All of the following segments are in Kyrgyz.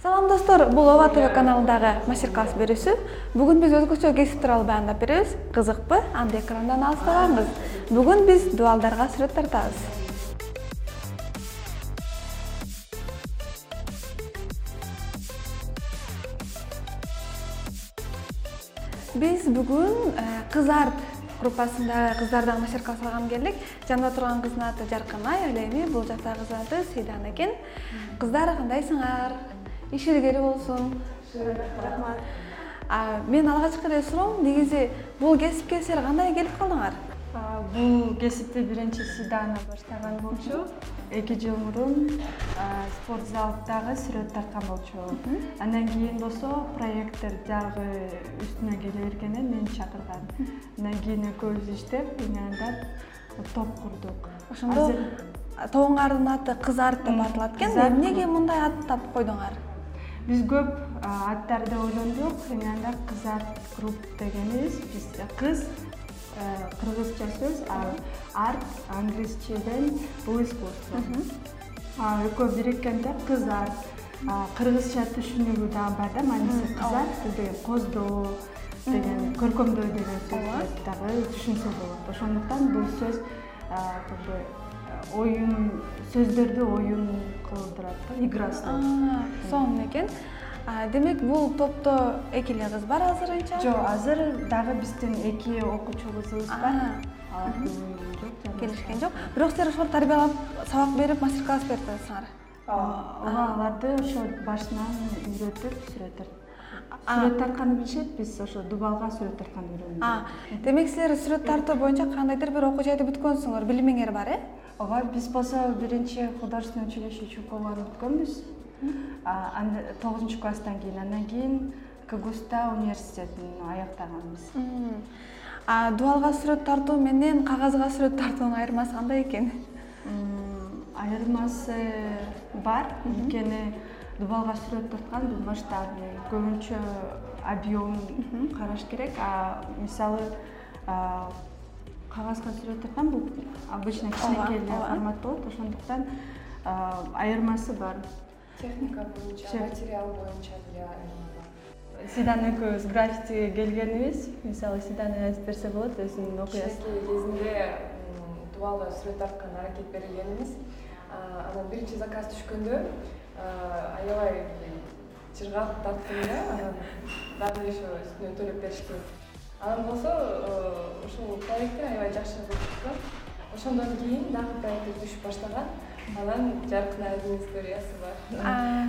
Салам достор, бул Ова ТВ каналындагы мастер-класс берүүсү. Бүгүн биз өзгөчө кесип тууралуу баяндап беребиз. Кызыкпы? Анда экрандан алыстабаңыз. Бүгүн биз дуалдарга сүрөт тартабыз. Биз бүгүн кызар группасындагы кыздардан мастер-класс алган келдик. Жанында турган кыздын аты Жаркынай, ал эми бул жактагы кыздын аты Сейдан экен. Кыздар, кандайсыңар? Иш илгери болсун. Рахмат. Мен алгачкы эле суроом, негизи бул кесипке силер кандай келип калдыңар? Бул кесипти биринчи Сейдана баштаган болчу. 2 жыл мурун спортзалдагы сүрөт тарткан болчу. Андан кийин болсо проекттер дагы үстүнө келе бергенде мени чакырган. Андан кийин экөөбүз иштеп, анда топ курдук. Ошондо тобуңардын аты Кызар деп аталат экен. Эмнеге мындай ат тап койдуңар? Биз көп аттарды ойлондук, анда Кызар групп дегенибиз, биз кыз кыргызча сөз, арт англисчеден бул искусство. Экөө бириккенде Кызар, кыргызча түшүнүгү дагы бар да, мааниси Кызар деген коздоо деген, көркөмдөө деген сөз дагы түшүнсө болот. Ошондуктан бул сөз оюн сөздөрдү оюн кылдырат да, играсы. Сонун экен. Демек бул топто 2 эле кыз бар азырынча? Жок, азыр дагы биздин 2 окуучу кызыбыз бар. Келишкен жок. Бирок силер ошол тарбиялап, сабак берип, мастер-класс берип атасыңар. Аларды ошо башынан үйрөтүп сүрөт тартканды билишет, биз ошо дубалга сүрөт тартканды үйрөнөбүз. Демек силер сүрөт тартуу боюнча кандайдыр бир окуу жайды бүткөнсүңөр, билимиңер бар, Ооба, биз болсо биринчи художественное училище Чукованы бүткөнбүз. 9 класстан кийин, андан кийин КГУСта университетин аяктаганбыз. Дубалга сүрөт тартуу менен кагазга сүрөт тартуунун айырмасы кандай экен? Айырмасы бар, анткени дубалга сүрөт тарткан бул масштабный, көбүнчө объем караш керек. Мисалы кагазга сүрөт тарткан бул обычно кичинекей формат болот, ошондуктан айырмасы бар. Техника боюнча, материал боюнча Сейдан экөөбүз граффитиге келгенибиз, мисалы Сейдан айтып берсе болот, өзүнүн окуясы. кезинде дубалга сүрөт тарткан аракет бергенбиз. Анан биринчи заказ түшкөндө аябай жыргап тарттым да, анан дагы ошо үстүнө төлөп беришти. Анан болсо ушул проекттер аябай жакшы болуп чыккан. Ошондон кийин дагы проекттер түшүп баштаган. Анан Жаркынайдын историясы бар.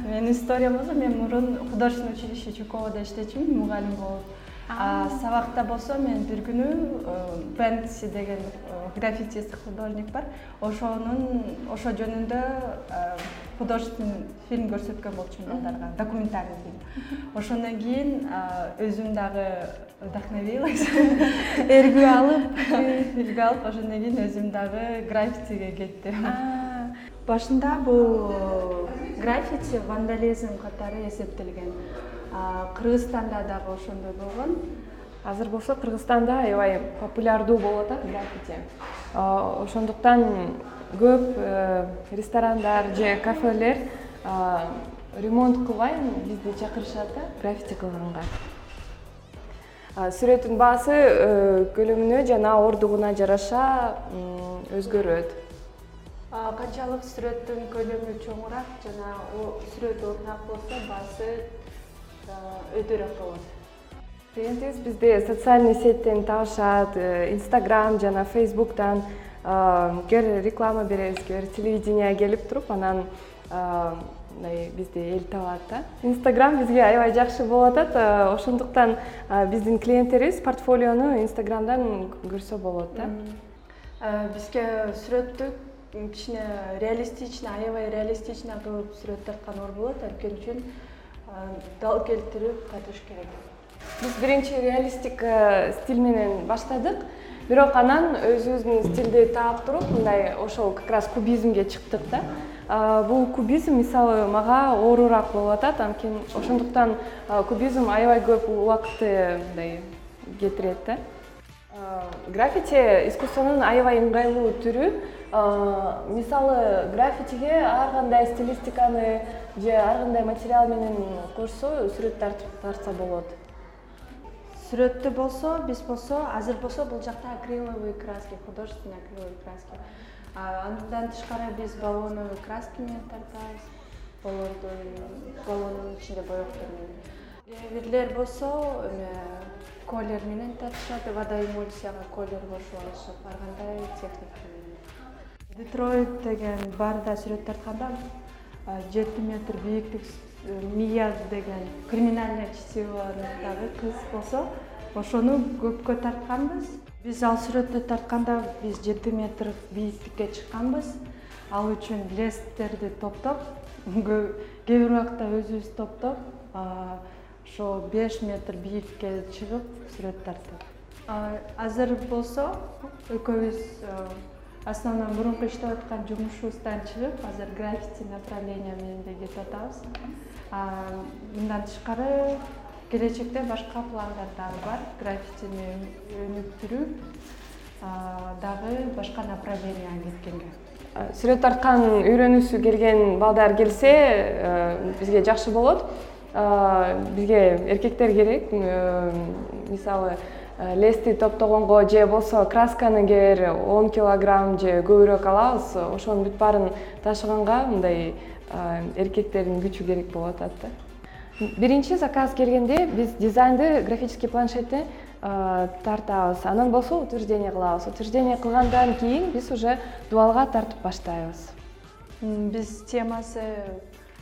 Менин история болсо, мен мурун художественное училище Чуковада иштечүмүн, мугалим болуп. Сабакта болсо мен бир күнү Бэнкси деген граффитист художник бар. Ошо жөнүндө художественный фильм көрсөткөн болчумун балдарга, документальный фильм. Ошондон кийин өзүм дагы вдохновилась, эргүү алып, ошондон кийин өзүм дагы граффитиге кеттим. Башында бул граффити вандализм катары эсептелген. Кыргызстанда дагы ошондой болгон. Азыр болсо Кыргызстанда аябай популярдуу болуп атат граффити. Ошондуктан көп ресторандар же кафелер ремонт кылбай бизди чакырышат да граффити кылганга. Сүрөттүн баасы көлөмүнө жана ордугуна жараша өзгөрөт. Канчалык сүрөттүн көлөмү чоңураак жана сүрөт орнак болсо, баасы өтөрөөк болот. Клиентибиз бизди социальный сеттен табышат, Instagram жана Facebooktан кер реклама беребиз, кер телевидение келип туруп, анан бизди эл табат да. Instagram бизге аябай жакшы болуп атат, ошондуктан биздин клиенттерибиз портфолиону Instagramдан көрсө болот да. Бизге сүрөттүк кичине реалистичный, аябай реалистичный кылып сүрөт тарткан оор болот. Анткени үчүн дал келтирип тартыш керек. Биз биринчи реалистик стиль менен баштадык. Бирок анан өзүбүздүн стилди таап туруп, мындай ошол как раз кубизмге чыктык да. Бул кубизм мисалы мага оорураак болуп атат, анткени ошондуктан кубизм аябай көп убакытты мындай кетирет да. Граффити искусствонун аябай ыңгайлуу түрү. Мисалы граффитиге ар кандай стилистиканы же ар кандай материал менен кошсо сүрөт тартса болот. Сүрөттө болсо, биз болсо, азыр болсо бул жакта акриловый краски, художественный акриловый краски. Андан тышкары биз баллоновый краски менен тартабыз. Баллондун ичинде боектор менен. Бирлер болсо, колер менен тартышат, водоэмульсияга колер кошуп алышып, ар кандай техника менен. Детройт деген барда сүрөт тартканда 7 метр бийиктик Мия деген криминальное чтиводагы кыз болсо, ошону көпкө тартканбыз. Биз ал сүрөттү тартканда биз 7 метр бийиктикке чыкканбыз. Ал үчүн лестерди топтоп, кээ бир убакта өзүбүз топтоп, ошо 5 метр бийиктикке чыгып сүрөт тарттык. Азыр болсо, экөөбүз основной мурунку иштеп аткан жумушубуздан чыгып, азыр граффити направление менен кетип атабыз. Мындан тышкары келечекте башка пландар дагы бар. Граффитини өнүктүрүү дагы башка направленияга кеткенге. Сүрөт тарткан үйрөнүүсү келген балдар келсе, бизге жакшы болот. Бизге эркектер керек. Мисалы лести топтогонго же болсо красканы кээ 10 килограмм же көбүрөөк алабыз. Ошонун бүт баарын ташыганга мындай эркектердин күчү керек болуп атат да. Биринчи заказ келгенде биз дизайнды графический планшетте тартабыз. Анан болсо утверждение кылабыз. Утверждение кылгандан кийин биз уже дуалга тартып баштайбыз. Биз темасы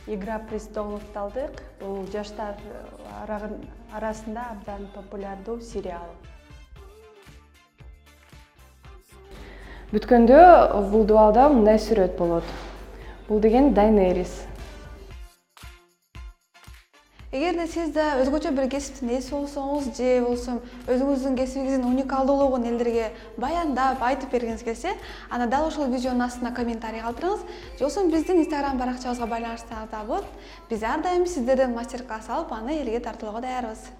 Игра престоловду алдык. Бул жаштар арасында абдан популярдуу сериал. Бүткөндө бул дуалда мындай сүрөт болот. Бул деген Дайнерис. Эгерде сиз да өзгөчө бир кесиптин ээси болсоңуз же болсо өзүңүздүн кесибиңиздин уникалдуулугун элдерге баяндап айтып бергиңиз келсе, ана дал ошол видеонун астына комментарий калтырыңыз. Же болсо биздин Instagram баракчабызга байланыштырсаңыз да болот. Биз ар дайым сиздерден мастер-класс алып, аны элге тартуулоого даярбыз.